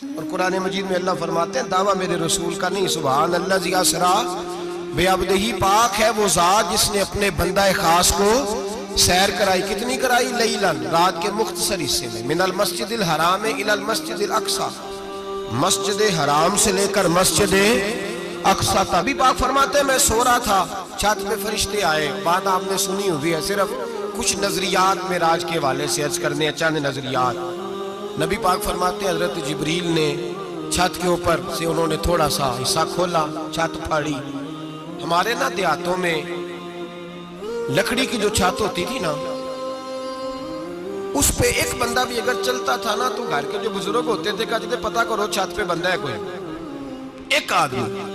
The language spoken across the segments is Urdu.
اور قرآن مجید میں اللہ فرماتے ہیں دعویٰ میرے رسول کا نہیں، سبحان اللہ زی اسرا بے عبدہی، پاک ہے وہ ذات جس نے اپنے بندہ خاص کو سیر کرائی۔ کتنی کرائی؟ لیلن، رات کے مختصر حصے میں، من المسجد الحرام الی المسجد الاقصی، مسجد حرام سے لے کر مسجد اقصی تک۔ بھی پاک فرماتے ہیں میں سو رہا تھا، چھت پہ فرشتے آئے۔ بات آپ نے سنی ہوئی ہے، صرف کچھ نظریات معراج کے حوالے سے عرض کرنے ہیں، چند نظریات۔ نبی پاک فرماتے ہیں حضرت جبریل نے چھت کے اوپر سے انہوں نے تھوڑا سا حصہ کھولا، چھت پھاڑی۔ ہمارے نا دیہاتوں میں لکڑی کی جو چھت ہوتی تھی نا، اس پہ ایک بندہ بھی اگر چلتا تھا نا تو گھر کے جو بزرگ ہوتے تھے کہتے تھے پتہ کرو چھت پہ بندہ ہے کوئی۔ ایک آدمی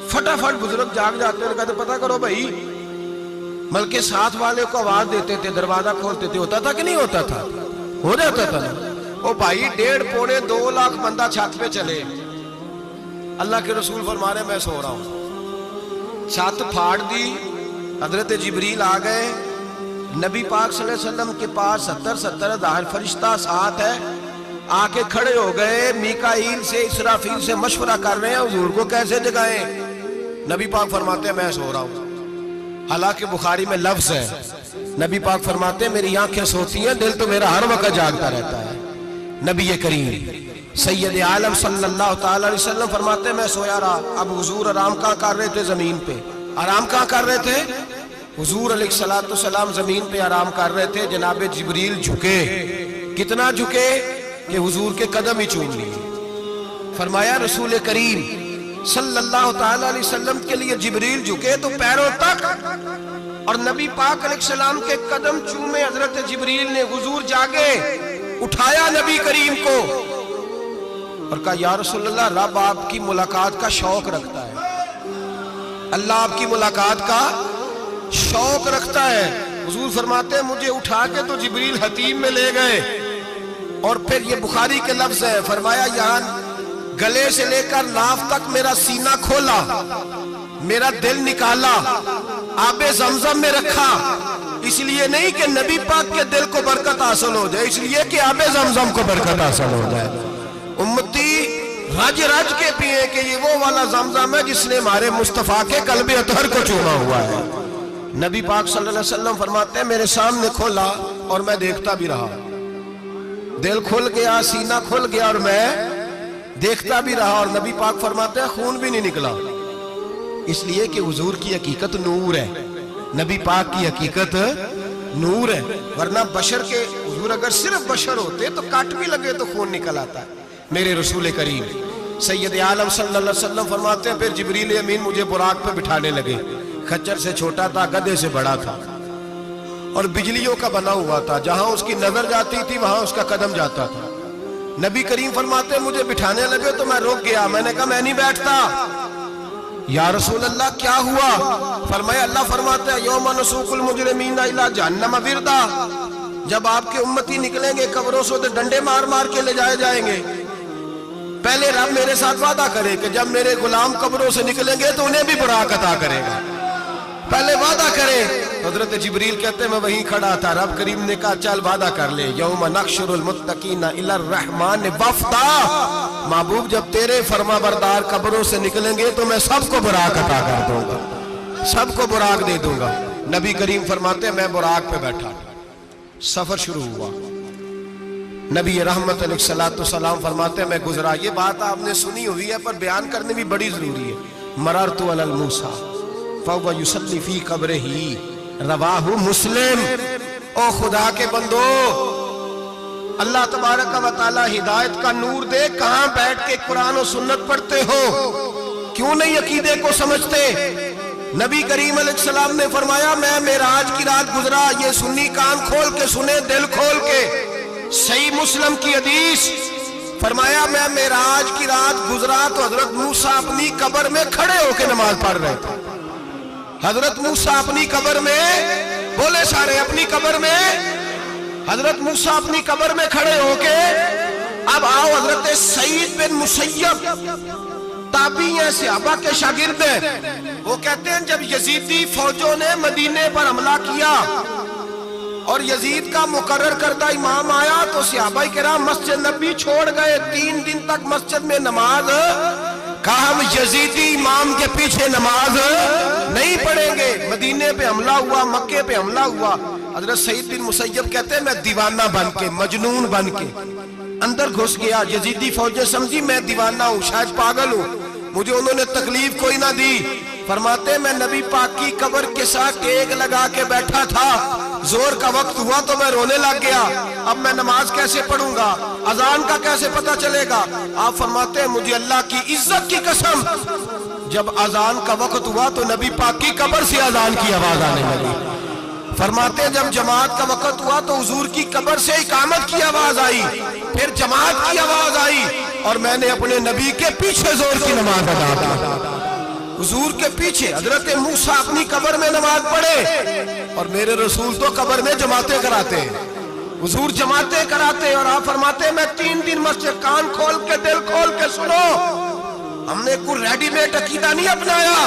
فٹافٹ بزرگ جاگ جاتے ہیں، کہتے پتہ کرو بھائی، بلکہ ساتھ والے کو آواز دیتے تھے، دروازہ کھولتے تھے۔ ہوتا تھا کہ نہیں ہوتا تھا؟ ہو جاتا تھا نا۔ او بھائی 1.5 پونے 2 لاکھ بندہ چھت پہ چلے، اللہ کے رسول فرما رہے میں سو رہا ہوں، چھت پھاڑ دی، حضرت جبریل آ گئے، نبی پاک صلی اللہ علیہ وسلم کے پاس 70 ہزار فرشتہ ساتھ ہے، آ کے کھڑے ہو گئے، میکائیل سے اسرافیل سے مشورہ کر رہے ہیں حضور کو کیسے جگائیں۔ نبی پاک فرماتے ہیں میں سو رہا ہوں۔ حالانکہ بخاری میں لفظ ہے، نبی پاک فرماتے ہیں میری آنکھیں سوتی ہیں، دل تو میرا ہر وقت جاگتا رہتا ہے۔ نبی کریم سید عالم صلی اللہ تعالی علیہ وسلم فرماتے ہیں میں سویا رہا۔ اب حضور آرام کہاں کر رہے تھے؟ زمین پہ۔ آرام کہاں کر رہے تھے؟ حضور علیہ السلام زمین پہ آرام کر رہے تھے، جناب جبریل جھکے۔ کتنا جھکے کہ حضور کے قدم ہی چوم لیے۔ فرمایا رسول کریم صلی اللہ تعالی علیہ وسلم کے لیے جبریل جھکے تو پیروں تک، اور نبی پاک علیہ السلام کے قدم چومے حضرت جبریل نے۔ حضور جاگے، اٹھایا نبی کریم کو اور کہا یا رسول اللہ، رب آپ کی ملاقات کا شوق رکھتا ہے، اللہ آپ کی ملاقات کا شوق رکھتا ہے۔ حضور فرماتے ہیں مجھے اٹھا کے تو جبریل حتیم میں لے گئے، اور پھر یہ بخاری کے لفظ ہے، فرمایا یہاں گلے سے لے کر ناف تک میرا سینہ کھولا، میرا دل نکالا، آب زمزم میں رکھا، اس لیے نہیں کہ نبی پاک کے دل کو برکت حاصل ہو جائے، اس لیے کہ آب زمزم کو برکت حاصل ہو جائے۔ امتی رج رج کے پیئے کہ یہ وہ والا زمزم ہے جس نے ہمارے مصطفیٰ کے قلب اطہر کو چوما ہوا ہے۔ نبی پاک صلی اللہ علیہ وسلم فرماتے ہیں میرے سامنے کھولا اور میں دیکھتا بھی رہا، دل کھل گیا، سینہ کھل گیا اور میں دیکھتا بھی رہا، اور نبی پاک فرماتے ہیں خون بھی نہیں نکلا، اس لیے کہ حضور کی حقیقت نور ہے، نبی پاک کی حقیقت نور ہے۔ ورنہ بشر کے حضور اگر صرف بشر ہوتے تو کٹ بھی لگے تو خون نکل آتا ہے۔ میرے رسول کریم سید عالم صلی اللہ علیہ وسلم فرماتے ہیں پھر جبریل امین مجھے براق پہ بٹھانے لگے۔ خچر سے چھوٹا تھا، گدھے سے بڑا تھا، اور بجلیوں کا بنا ہوا تھا، جہاں اس کی نظر جاتی تھی وہاں اس کا قدم جاتا تھا۔ نبی کریم فرماتے ہیں مجھے بٹھانے لگے تو میں رک گیا، میں نے کہا میں نہیں بیٹھتا۔ یا رسول اللہ کیا ہوا؟ فرمایا اللہ فرماتا ہے یوم نسوق المجرمین الی جہنم وردا، جب آپ کے امتی نکلیں گے قبروں سے تو ڈنڈے مار مار کے لے جائے جائیں گے۔ پہلے رب میرے ساتھ وعدہ کرے کہ جب میرے غلام قبروں سے نکلیں گے تو انہیں بھی براق عطا کرے گا، پہلے وعدہ کرے۔ حضرت جبریل کہتے ہیں میں وہیں کھڑا تھا، رب کریم نے کہا چل وعدہ کر لے، یوم نحشر المتقین الی الرحمن وفدا، محبوب جب تیرے فرما بردار قبروں سے نکلیں گے تو میں سب کو براق عطا کر دوں گا، سب کو براق دے دوں گا۔ نبی کریم فرماتے ہیں میں براق پہ بیٹھا، سفر شروع ہوا۔ نبی رحمت علیہ السلام فرماتے ہیں میں گزرا۔ یہ بات آپ نے سنی ہوئی ہے پر بیان کرنے بھی بڑی ضروری ہے۔ مررت علی الموسیٰ فَهُوَ يُصَلِّ فِي قَبْرِهِ رواہ مسلم۔ او خدا کے بندو، اللہ تبارک و تعالی ہدایت کا نور دے، کہاں بیٹھ کے قرآن و سنت پڑھتے ہو؟ کیوں نہیں عقیدے کو سمجھتے؟ نبی کریم علیہ السلام نے فرمایا میں معراج کی رات گزرا، یہ سنی کان کھول کے سنے، دل کھول کے، صحیح مسلم کی حدیث۔ فرمایا میں معراج کی رات گزرا تو حضرت موسیٰ اپنی قبر میں کھڑے ہو کے نماز پڑھ رہے تھے۔ حضرت موسیٰ اپنی قبر میں، بولے سارے اپنی قبر میں، حضرت موسیٰ اپنی قبر میں کھڑے ہو کے۔ اب آؤ حضرت سعید بن مسیب تابعی ہیں، صحابہ کے شاگرد ہیں، وہ کہتے ہیں جب یزیدی فوجوں نے مدینے پر حملہ کیا اور یزید کا مقرر کردہ امام آیا تو صحابہ کرام مسجد نبی چھوڑ گئے، 3 دن تک مسجد میں نماز، کہا ہم یزیدی امام کے پیچھے نماز نہیں پڑھیں گے۔ مدینے پہ حملہ ہوا، مکے پہ حملہ ہوا، حضرت سعید بن مسیب کہتے ہیں میں دیوانہ بن کے، مجنون بن کے اندر گھس گیا۔ یزیدی فوجیں سمجھی میں دیوانہ ہوں، شاید پاگل ہوں، مجھے انہوں نے تکلیف کوئی نہ دی۔ فرماتے میں نبی پاک کی قبر کے ساتھ ٹیک لگا کے بیٹھا تھا، زور کا وقت ہوا تو میں رونے لگ گیا، اب میں نماز کیسے پڑھوں گا، اذان کا کیسے پتہ چلے گا؟ آپ فرماتے ہیں مجھے اللہ کی عزت کی قسم، جب اذان کا وقت ہوا تو نبی پاک کی قبر سے اذان کی آواز آنے لگی۔ فرماتے ہیں جب جماعت کا وقت ہوا تو حضور کی قبر سے اقامت کی آواز آئی، پھر جماعت کی آواز آئی، اور میں نے اپنے نبی کے پیچھے زور کی نماز ادا کی۔ حضور کے پیچھے حضرت موسیٰ اپنی قبر میں نماز پڑھے، اور میرے رسول تو قبر میں جماعتیں کراتے ہیں، حضور جماعتیں کراتے، اور آپ فرماتے ہیں میں 3 دن مسجد، کان کھول کے دل کھول کے سنو، ہم نے کوئی ریڈی میڈ عقیدہ نہیں اپنایا،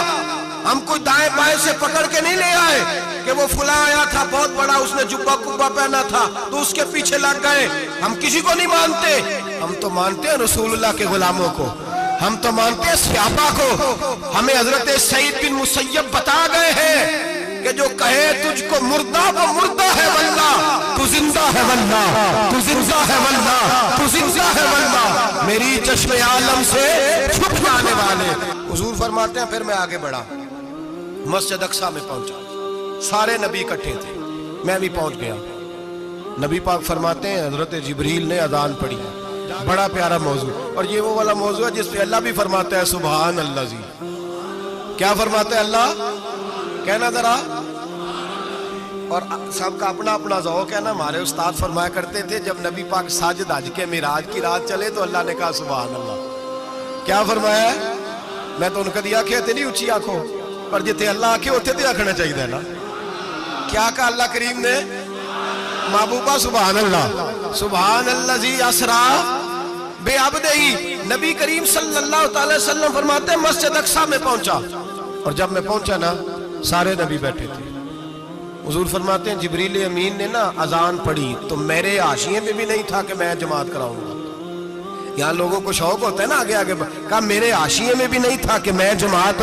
ہم کوئی دائیں بائیں سے پکڑ کے نہیں لے آئے کہ وہ فلاں آیا تھا بہت بڑا، اس نے جبہ کبہ پہنا تھا تو اس کے پیچھے لگ گئے۔ ہم کسی کو نہیں مانتے، ہم تو مانتے ہیں رسول اللہ کے غلاموں کو، ہم تو مانتے ہیں صحابہ کو۔ ہمیں حضرت سعید بن مسیب بتا گئے ہیں کہ جو کہے تجھ کو مردہ وہ مردہ ہے واللہ، تو زندہ ہے واللہ، تو زندہ ہے واللہ، تو زندہ ہے واللہ، میری چشم عالم سے چھپ جانے والے۔ حضور فرماتے ہیں پھر میں آگے بڑھا، مسجد اقصیٰ میں پہنچا، سارے نبی اکٹھے تھے، میں بھی پہنچ گیا۔ نبی پاک فرماتے ہیں حضرت جبریل نے اذان پڑھی، بڑا پیارا موضوع، اور یہ وہ والا موضوع ہے جس پہ اللہ بھی فرماتا ہے سبحان اللہ جی۔ کیا فرماتا ہے اللہ؟ کہنا ذرا، اور سب کا اپنا اپنا ذوق ہے نا۔ ہمارے استاد فرمایا کرتے تھے جب نبی پاک ساجد حج کے معراج کی رات چلے تو اللہ نے کہا سبحان اللہ۔ کیا فرمایا ہے؟ میں تو ان کا دیا کہتے نہیں اچھی آنکھوں پر جتے اللہ آنکھیں ہوتے تھے آنکھنا چاہیے نا۔ کیا کہا اللہ کریم نے؟ محبوبہ سبحان اللہ، سبحان الذی اسرا بعبدہ۔ نبی کریم صلی اللہ علیہ وسلم فرماتے ہیں مسجد اقصیٰ میں پہنچا، اور جب میں پہنچا نا سارے نبی بیٹھے تھے۔ حضور فرماتے ہیں جبریل امین نے نا اذان پڑھی تو میرے حاشیے میں بھی نہیں تھا کہ میں جماعت کراؤں گا۔ یہاں لوگوں کو شوق ہوتا ہے نا آگے آگے، کہا میرے حاشیے میں بھی نہیں تھا کہ میں جماعت،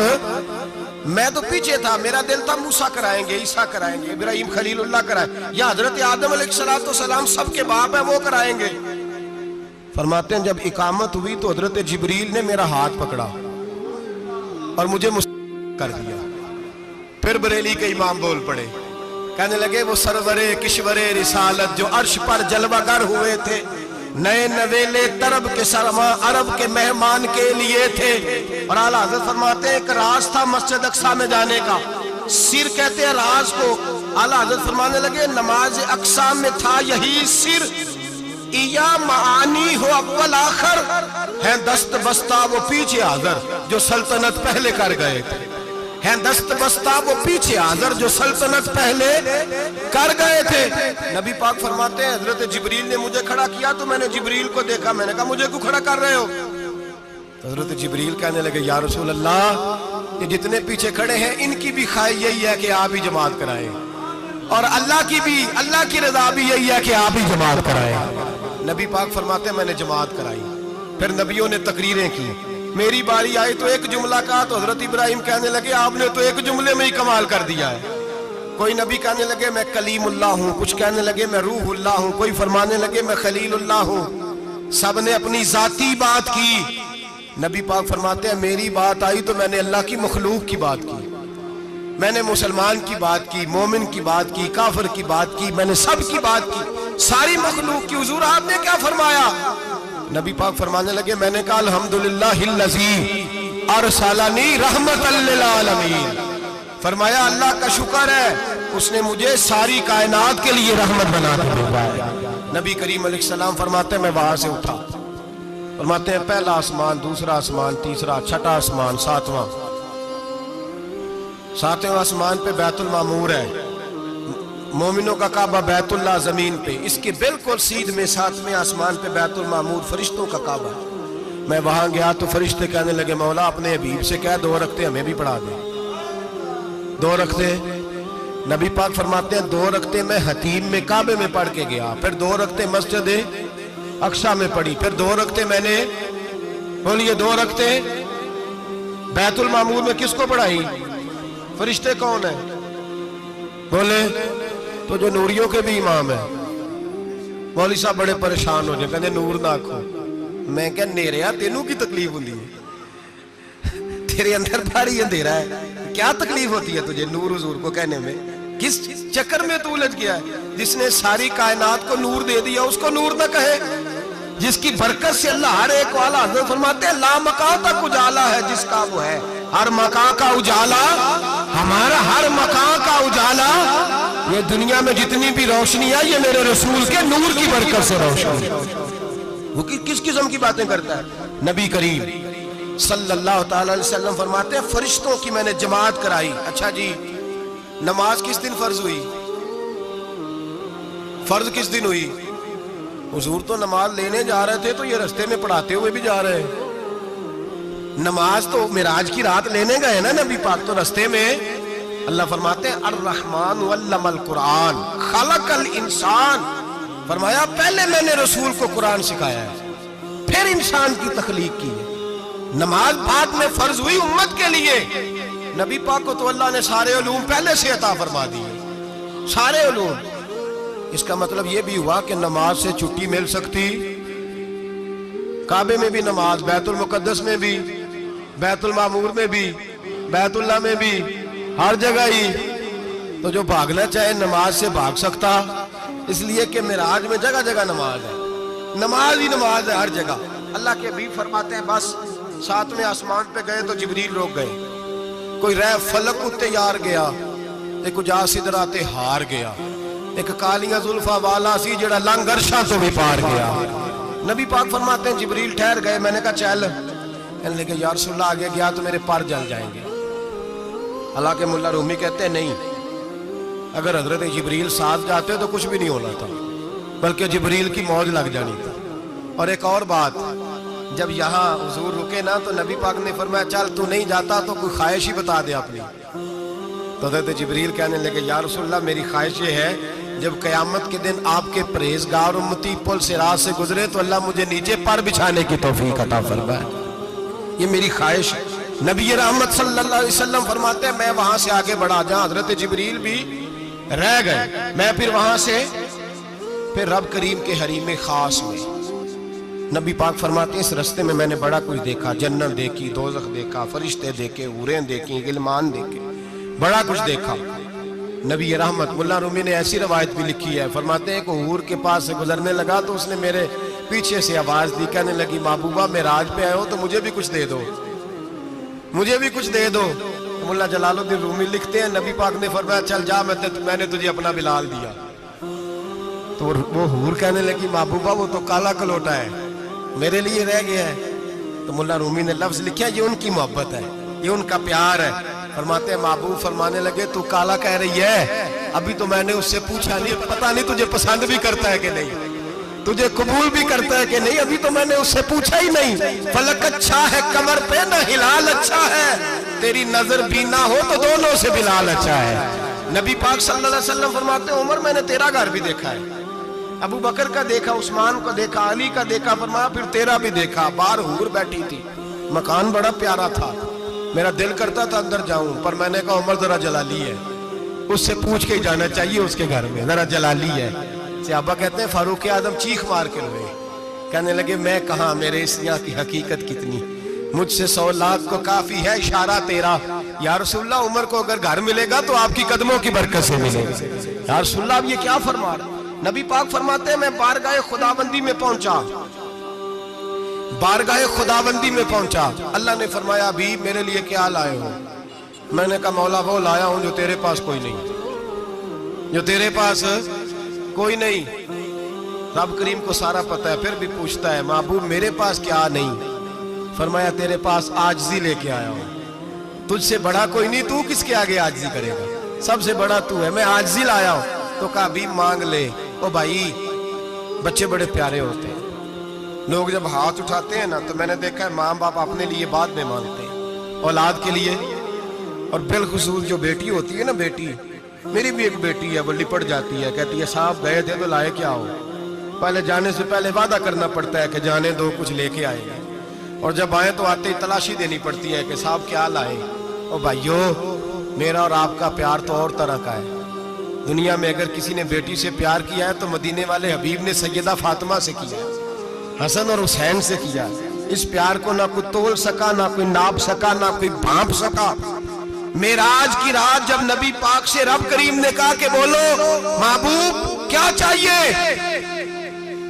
میں تو پیچھے تھا، میرا دل تھا موسیٰ کرائیں گے، عیسیٰ کرائیں گے، ابراہیم خلیل اللہ کرائیں، یا حضرت آدم علیہ السلام سب کے باپ ہیں وہ کرائیں گے۔ فرماتے ہیں جب اقامت ہوئی تو حضرت جبریل نے میرا ہاتھ پکڑا اور مجھے کر دیا۔ پھر بریلی کے امام بول پڑے، کہنے لگے وہ سرور کشور رسالت جو عرش پر جلوہ گر ہوئے تھے، نئے نویلے طرب کے سرما عرب کے مہمان کے لیے تھے۔ اور اعلیٰ حضرت فرماتے ہیں ایک راز تھا مسجد اقصیٰ میں جانے کا، سر کہتے ہیں راز کو۔ اعلیٰ حضرت فرمانے لگے نماز اقصیٰ میں تھا یہی سر، یا معانی ہو اول آخر، ہیں دست بستہ وہ پیچھے حاضر جو سلطنت پہلے کر گئے تھے، ہیں دست بستہ وہ پیچھے حاضر جو سلطنت پہلے کر گئے تھے۔ نبی پاک فرماتے ہیں حضرت جبریل نے مجھے کھڑا کیا تو میں نے جبریل کو دیکھا، میں نے کہا مجھے کیوں کھڑا کر رہے ہو؟ حضرت جبریل کہنے لگے یا رسول اللہ یہ جتنے پیچھے کھڑے ہیں ان کی بھی خواہش یہی ہے کہ آپ ہی جماعت کرائیں، اور اللہ کی رضا بھی یہی ہے کہ آپ ہی جماعت کرائیں۔ نبی پاک فرماتے ہیں میں نے جماعت کرائی، پھر نبیوں نے تقریریں کی، میری باری آئی تو ایک جملہ کہا تو حضرت ابراہیم کہنے لگے آپ نے تو ایک جملے میں ہی کمال کر دیا ہے۔ کوئی نبی کہنے لگے میں کلیم اللہ ہوں، کچھ کہنے لگے میں روح اللہ ہوں، کوئی فرمانے لگے میں خلیل اللہ ہوں، سب نے اپنی ذاتی بات کی۔ نبی پاک فرماتے ہیں میری بات آئی تو میں نے اللہ کی مخلوق کی بات کی، میں نے مسلمان کی بات کی، مومن کی بات کی، کافر کی بات کی، میں نے سب کی بات کی، ساری مخلوق کی۔ حضور آپ نے کیا فرمایا؟ نبی پاک فرمانے لگے میں نے کہا الحمدللہ الذی ارسلنی رحمت للعالمین، فرمایا اللہ کا شکر ہے اس نے مجھے ساری کائنات کے لیے رحمت بنا کے بھیجا ہے۔ نبی کریم علیہ السلام فرماتے ہیں میں وہاں سے اٹھا، فرماتے ہیں پہلا آسمان، دوسرا آسمان، تیسرا، چھٹا آسمان، ساتواں آسمان پہ بیت المعمور ہے، مومنوں کا کعبہ بیت اللہ زمین پہ، اس کے بالکل سیدھ میں 7ویں آسمان پہ بیت المعمور فرشتوں کا کعبہ۔ میں وہاں گیا تو فرشتے کہنے لگے مولا اپنے حبیب سے کہہ 2 رکعتیں ہمیں بھی پڑھا دے، 2 رکعتیں نبی پاک فرماتے ہیں 2 رکعتیں میں حتیم میں کعبے میں پڑھ کے گیا، پھر 2 رکعتیں مسجد اقصی میں پڑھی، پھر 2 رکعتیں میں نے بولیے 2 رکعتیں بیت المعمور میں کس کو پڑھائی؟ فرشتے کون ہیں بولے؟ تو جو نوریوں کے بھی امام ہیں۔ مولوی صاحب بڑے پریشان ہو جائے، کہتے نور نہ آکھو۔ میں کہ نیریا تینوں کی تکلیف ہوتی ہے، تیرے اندر بھاری اندھیرا ہے، کیا تکلیف ہوتی ہے تجھے نور حضور کو کہنے میں؟ کس چکر میں تو الجھ گیا ہے؟ جس نے ساری کائنات کو نور دے دیا اس کو نور نہ کہے؟ جس کی برکت سے اللہ ہر ایک والا، حضرت فرماتے ہیں لا مکان تک اجالا ہے جس کا وہ ہے، ہر مکان کا اجالا ہمارا، ہر مکان کا اجالا، یہ دنیا میں جتنی بھی روشنی ہے یہ میرے رسول کے نور کی برکت سے روشنی ہے۔ وہ کس قسم کی باتیں کرتا ہے؟ نبی کریم صلی اللہ تعالی علیہ وسلم فرماتے ہیں فرشتوں کی میں نے جماعت کرائی۔ اچھا جی، نماز کس دن فرض ہوئی؟ فرض کس دن ہوئی؟ حضور تو نماز لینے جا رہے تھے تو یہ رستے میں پڑھاتے ہوئے بھی جا رہے ہیں۔ نماز تو معراج کی رات لینے گئے نا نبی پاک، تو رستے میں اللہ فرماتے ہیں الرحمن علم القرآن خلق الانسان، فرمایا پہلے میں نے رسول کو قرآن سکھایا ہے پھر انسان کی تخلیق کی ہے۔ نماز بعد میں فرض ہوئی امت کے لیے، نبی پاک کو تو اللہ نے سارے علوم پہلے سے عطا فرما دیے، سارے علوم۔ اس کا مطلب یہ بھی ہوا کہ نماز سے چھٹی مل سکتی، کعبے میں بھی نماز، بیت المقدس میں بھی، بیت المعمور میں بھی، بیت اللہ میں بھی، ہر جگہ ہی۔ تو جو بھاگنا چاہے نماز سے بھاگ سکتا، اس لیے کہ معراج میں جگہ جگہ نماز ہے، نماز ہی نماز ہے ہر جگہ۔ اللہ کے حبیب فرماتے ہیں بس 7ویں آسمان پہ گئے تو جبریل روک گئے، کوئی رہ فلک اتے یار گیا، ایک اجا سدراتے ہار گیا، ایک کالیاں زلفا والا سی جڑا لنگ عرشاں تو بھی پار گیا۔ نبی پاک فرماتے ہیں جبریل ٹھہر گئے، میں نے کہا چل، کہنے لگے یا رسول اللہ آگے گیا تو میرے پر جل جائیں گے۔ حالانکہ ملا رومی کہتے ہیں نہیں، اگر حضرت جبریل ساتھ جاتے تو کچھ بھی نہیں ہونا تھا، بلکہ جبریل کی موج لگ جانی تھی۔ اور ایک اور بات، جب یہاں حضور رکے نا تو نبی پاک نے فرمایا چل تو نہیں جاتا تو کوئی خواہش ہی بتا دے اپنی۔ تو حضرت جبریل کہنے لگے یا رسول اللہ میری خواہش یہ ہے جب قیامت کے دن آپ کے پرہیزگار امتی پل صراط سے گزرے تو اللہ مجھے نیچے پر بچھانے کی توفیق عطا فرمائے، یہ میری خواہش ہے۔ نبی رحمت صلی اللہ علیہ وسلم فرماتے ہیں میں وہاں سے آگے بڑھا جہاں حضرت جبریل بھی رہ گئے، میں پھر وہاں سے پھر رب کریم کے حریم خاص میں۔ نبی پاک فرماتے ہیں اس رستے میں نے بڑا کچھ دیکھا، جنت دیکھی، دوزخ دیکھا، فرشتے دیکھے، حوریں دیکھی، غلمان دیکھے، بڑا کچھ دیکھا۔ نبی رحمت ملا رومی نے ایسی روایت بھی لکھی ہے، فرماتے ہیں کہ حور کے پاس سے گزرنے لگا تو اس نے میرے پیچھے سے آواز دی، کہنے لگی محبوبہ معراج پہ آئے ہو تو مجھے بھی کچھ دے دو، مجھے بھی کچھ دے دو۔ ملا جلال الدین رومی لکھتے ہیں نبی پاک نے فرمایا چل جا، میں نے تجھے اپنا بلال دیا۔ تو وہ حور کہنے لگی محبوبہ وہ تو کالا کلوٹا ہے، میرے لیے رہ گیا ہے۔ تو ملا رومی نے لفظ لکھا یہ ان کی محبت ہے، یہ ان کا پیار ہے۔ فرماتے ہیں محبوب فرمانے لگے تو کالا کہہ رہی ہے، ابھی تو میں نے اس سے پوچھا نہیں، پتہ نہیں تجھے پسند بھی کرتا ہے کہ نہیں، تجھے قبول بھی کرتا ہے کہ نہیں، ابھی تو میں نے اس سے پوچھا ہی نہیں۔ فلک اچھا ہے کمر پہ نہ ہلال اچھا ہے، تیری نظر بھی نہ ہو تو دونوں سے بلال اچھا ہے۔ نبی پاک صلی اللہ علیہ وسلم فرماتے ہیں عمر میں نے تیرا گھر بھی دیکھا ہے، ابو بکر کا دیکھا، عثمان کو دیکھا، علی کا دیکھا، فرمایا پھر تیرا بھی دیکھا۔ باہر حور بیٹھی تھی، مکان بڑا پیارا تھا، میرا دل کرتا تھا اندر جاؤں، پر میں نے کہا عمر ذرا جلالی ہے، اس سے پوچھ کے ہی جانا چاہیے اس کے گھر میں، ذرا جلالی ہے۔ صحابہ کہتے ہیں فاروق اعظم چیخ مار کے روئے، کہنے لگے میں کہاں، میرے اس یہاں کی حقیقت کتنی، مجھ سے 100 لاکھ کو کافی ہے اشارہ تیرا۔ یا رسول اللہ عمر کو اگر گھر ملے گا تو آپ کی قدموں کی برکت سے ملے گا۔ یا رسول اللہ اب یہ کیا فرما رہا؟ نبی پاک فرماتے ہیں میں بارگاہ خداوندی میں پہنچا، بارگاہ خداوندی میں پہنچا، اللہ نے فرمایا ابھی میرے لیے کیا لائے ہو؟ میں نے کہا مولا وہ لایا ہوں جو تیرے پاس کوئی نہیں، جو تیرے پاس کوئی نہیں۔ رب کریم کو سارا پتہ ہے، پھر بھی پوچھتا ہے محبوب میرے پاس کیا نہیں؟ فرمایا تیرے پاس عاجزی لے کے آیا ہوں، تجھ سے بڑا کوئی نہیں، تو کس کے آگے عاجزی کرے گا، سب سے بڑا تو ہے، میں عاجزی لایا ہوں۔ تو کہا بھی مانگ لے۔ او بھائی بچے بڑے پیارے ہوتے ہیں، لوگ جب ہاتھ اٹھاتے ہیں نا تو میں نے دیکھا ہے ماں باپ اپنے لیے بعد میں مانگتے ہیں، اولاد کے لیے، اور بالخصوص جو بیٹی ہوتی ہے نا، بیٹی میری بھی ایک بیٹی ہے, وہ لپٹ جاتی ہے, کہتی ہے صاحب گئے تھے تو لائے کیا ہو؟ پہلے جانے سے پہلے وعدہ کرنا پڑتا ہے کہ جانے دو کچھ لے کے آئے گا, اور جب آئے تو آتے ہی تلاشی دینی پڑتی ہے کہ صاحب کیا لائے. اور بھائیو, میرا اور آپ کا پیار تو اور طرح کا ہے. دنیا میں اگر کسی نے بیٹی سے پیار کیا ہے تو مدینے والے حبیب نے سیدہ فاطمہ سے کیا, حسن اور حسین سے کیا. اس پیار کو نہ کوئی تول سکا, نہ کوئی ناپ سکا, نہ کوئی بھانپ سکا. معراج کی رات جب نبی پاک سے رب کریم نے کہا کہ بولو محبوب کیا چاہیے,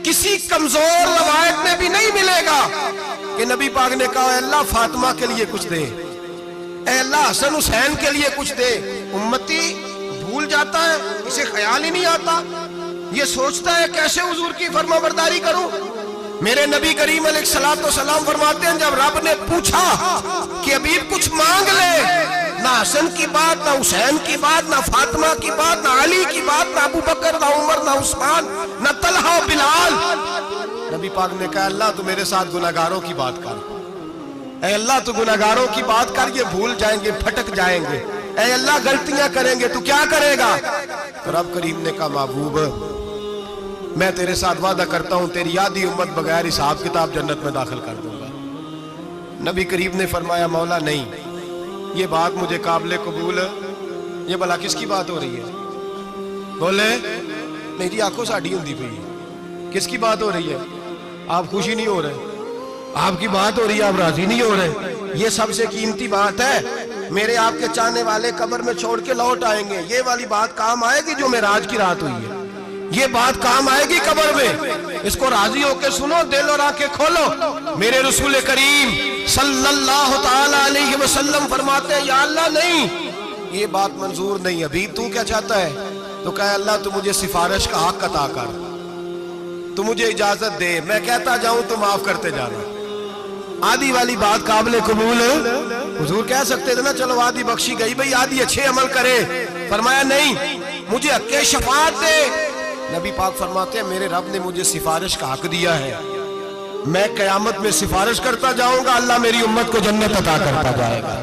کسی کمزور روایت میں بھی نہیں ملے گا کہ نبی پاک نے کہا اے اللہ فاطمہ کے لیے کچھ دے, اے اللہ حسن حسین کے لیے کچھ دے. امتی بھول جاتا ہے, اسے خیال ہی نہیں آتا, یہ سوچتا ہے کیسے حضور کی فرما برداری کروں. میرے نبی کریم علیہ الصلوۃ والسلام فرماتے ہیں جب رب نے پوچھا کہ ابھی کچھ مانگ لے, نہ حسن کی بات, نہ حسین کی بات, نہ فاطمہ کی بات, نہ علی کی بات, نہ ابو بکر, نہ عمر, نہ عثمان, نہ طلحہ بلال. نبی پاک نے کہا اللہ تو میرے ساتھ گناہگاروں کی بات کر, اے اللہ تو گناہگاروں کی بات کر, یہ بھول جائیں گے, پھٹک جائیں گے, اے اللہ غلطیاں کریں گے, تو کیا کرے گا؟ تو رب کریم نے کہا محبوب میں تیرے ساتھ وعدہ کرتا ہوں تیری آدھی امت بغیر حساب کتاب جنت میں داخل کر دوں گا. نبی کریم نے فرمایا مولا نہیں, یہ بات مجھے قابل قبول ہے. یہ بھلا کس کی بات ہو رہی ہے؟ بولے میری آنکھوں ساڑھی ہوندی پئی ہے, کس کی بات ہو رہی ہے؟ آپ خوشی نہیں ہو رہے, آپ کی بات ہو رہی ہے, آپ راضی نہیں ہو رہے. یہ سب سے قیمتی بات ہے. میرے آپ کے چاہنے والے قبر میں چھوڑ کے لوٹ آئیں گے, یہ والی بات کام آئے گی جو معراج کی رات ہوئی ہے, یہ بات کام آئے گی قبر میں. اس کو راضی ہو کے سنو, دل اور آنکھیں کھولو. میرے رسول کریم صلی اللہ تعالی علیہ وسلم فرماتے ہیں یا اللہ نہیں, یہ بات منظور نہیں. ابھی تو کیا چاہتا ہے؟ تو کہا اللہ تو مجھے سفارش کا حق عطا کر, تو مجھے اجازت دے, میں کہتا جاؤں تو معاف کرتے جانا. آدھی والی بات قابل قبول ہے. حضور کہہ سکتے تھے نا چلو آدھی بخشی گئی بھئی, آدھی اچھے عمل کرے. فرمایا نہیں, مجھے حق شفاعت دے. نبی پاک فرماتے ہیں میرے رب نے مجھے سفارش کا حق دیا ہے, میں قیامت میں سفارش کرتا جاؤں گا, اللہ میری امت کو جنت عطا کرتا جائے گا.